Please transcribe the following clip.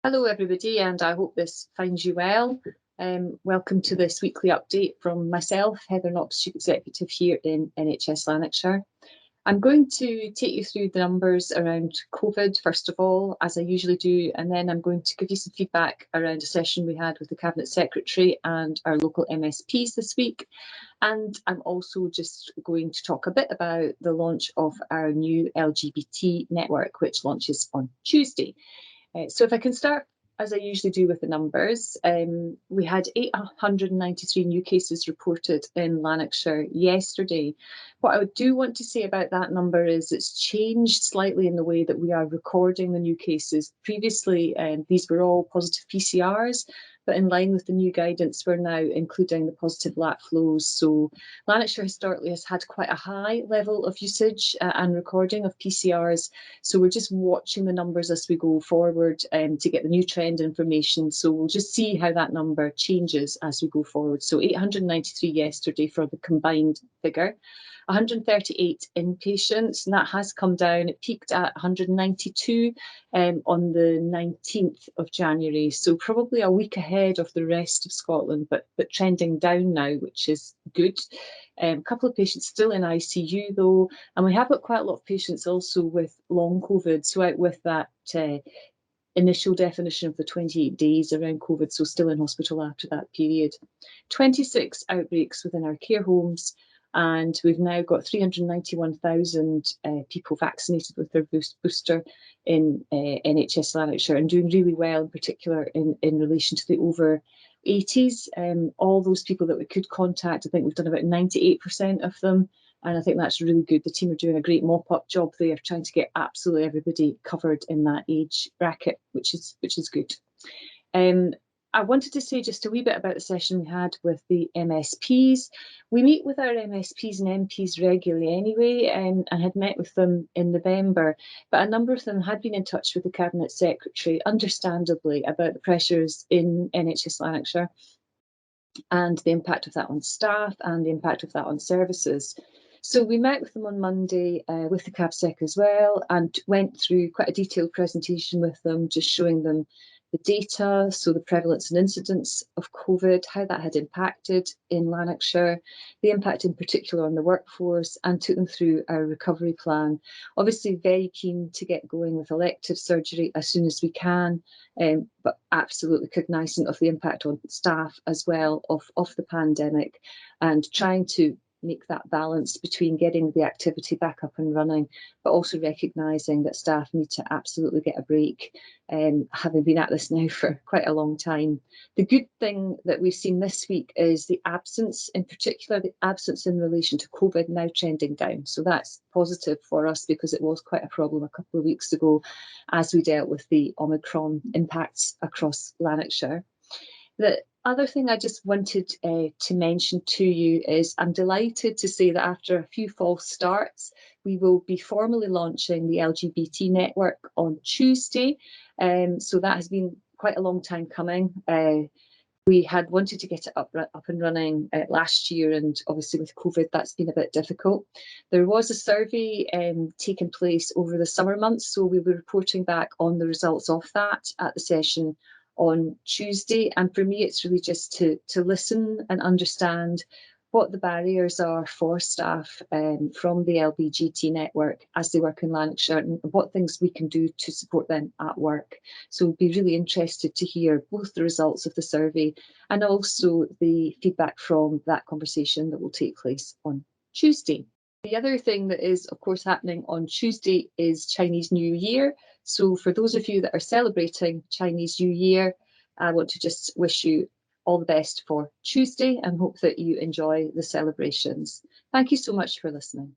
Hello everybody, and I hope this finds you well. Welcome to this weekly update from myself, Heather Knox, Chief Executive here in NHS Lanarkshire. I'm going to take you through the numbers around COVID first of all, as I usually do, and then I'm going to give you some feedback around a session we had with the Cabinet Secretary and our local MSPs this week. And I'm also just going to talk a bit about the launch of our new LGBT network, which launches on Tuesday. So if I can start, as I usually do, with the numbers, we had 893 new cases reported in Lanarkshire yesterday. What I do want to say about that number is it's changed slightly in the way that we are recording the new cases. Previously, these were all positive PCRs, but in line with the new guidance, we're now including the positive lap flows. So Lanarkshire historically has had quite a high level of usage and recording of PCRs. So we're just watching the numbers as we go forward to get the new trend information. So we'll just see how that number changes as we go forward. So 893 yesterday for the combined figure. 138 inpatients, and that has come down. It peaked at 192 on the 19th of January, so probably a week ahead of the rest of Scotland, but trending down now, which is good. A couple of patients still in ICU though, and we have got quite a lot of patients also with long COVID, so out with that initial definition of the 28 days around COVID, so still in hospital after that period. 26 outbreaks within our care homes, and we've now got 391,000 people vaccinated with their booster in NHS Lanarkshire, and doing really well, in particular in relation to the over 80s. All those people that we could contact, I think we've done about 98% of them, and I think that's really good. The team are doing a great mop-up job there, trying to get absolutely everybody covered in that age bracket, which is good. I wanted to say just a wee bit about the session we had with the MSPs. We meet with our MSPs and MPs regularly anyway, and had met with them in November, but a number of them had been in touch with the Cabinet Secretary, understandably, about the pressures in NHS Lanarkshire and the impact of that on staff and the impact of that on services. So we met with them on Monday with the CabSec as well, and went through quite a detailed presentation with them, just showing them the data, so the prevalence and incidence of COVID, how that had impacted in Lanarkshire, the impact in particular on the workforce, and took them through our recovery plan. Obviously very keen to get going with elective surgery as soon as we can, but absolutely cognisant of the impact on staff as well of the pandemic, and trying to make that balance between getting the activity back up and running, but also recognising that staff need to absolutely get a break, having been at this now for quite a long time. The good thing that we've seen this week is the absence, in particular, the absence in relation to COVID now trending down. So that's positive for us, because it was quite a problem a couple of weeks ago as we dealt with the Omicron impacts across Lanarkshire. The other thing I just wanted to mention to you is I'm delighted to say that after a few false starts, we will be formally launching the LGBT network on Tuesday. So that has been quite a long time coming. We had wanted to get it up and running last year, and obviously with COVID that's been a bit difficult. There was a survey taking place over the summer months, so we'll be reporting back on the results of that at the session on Tuesday. And for me, it's really just to listen and understand what the barriers are for staff from the LGBT network as they work in Lanarkshire, and what things we can do to support them at work. So we'd be really interested to hear both the results of the survey and also the feedback from that conversation that will take place on Tuesday. The other thing that is, of course, happening on Tuesday is Chinese New Year. So for those of you that are celebrating Chinese New Year, I want to just wish you all the best for Tuesday and hope that you enjoy the celebrations. Thank you so much for listening.